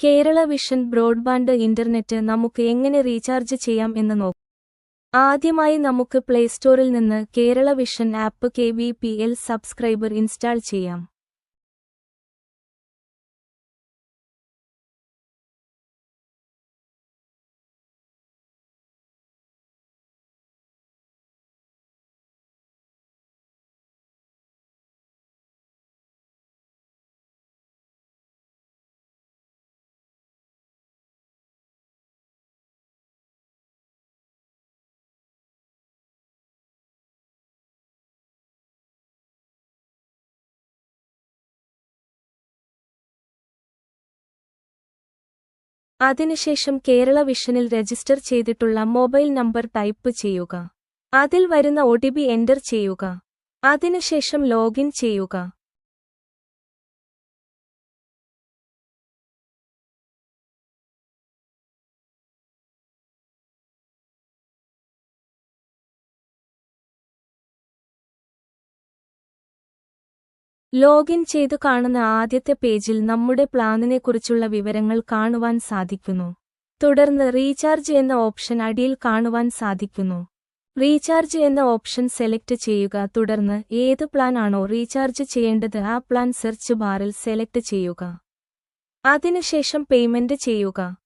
Kerala vision broadband internet നമുക്ക് എങ്ങനെ recharge ചെയ്യാം എന്ന് നോക്കാം. ആദ്യമായി നമുക്ക് പ്ലേ സ്റ്റോറിൽ നിന്ന് Kerala vision app KVPL subscriber install ചെയ്യാം. അതിനുശേഷം കേരള വിഷനിൽ രജിസ്റ്റർ ചെയ്തിട്ടുള്ള മൊബൈൽ നമ്പർ ടൈപ്പ് ചെയ്യുക. അതിൽ വരുന്ന OTP എൻ്റർ ചെയ്യുക. അതിനുശേഷം ലോഗിൻ ചെയ്യുക. ലോഗിൻ ചെയ്തു കാണുന്ന ആദ്യത്തെ പേജിൽ നമ്മുടെ പ്ലാനിനെക്കുറിച്ചുള്ള വിവരങ്ങൾ കാണുവാൻ സാധിക്കുന്നു. തുടർന്ന് റീചാർജ് എന്ന ഓപ്ഷൻ അടിയിൽ കാണുവാൻ സാധിക്കുന്നു. റീചാർജ് എന്ന ഓപ്ഷൻ സെലക്ട് ചെയ്യുക. തുടർന്ന് ഏത് പ്ലാൻ ആണോ റീചാർജ് ചെയ്യേണ്ടത് ആ പ്ലാൻ സെർച്ച് ബാറിൽ സെലക്ട് ചെയ്യുക. അതിനുശേഷം പേയ്മെന്റ് ചെയ്യുക.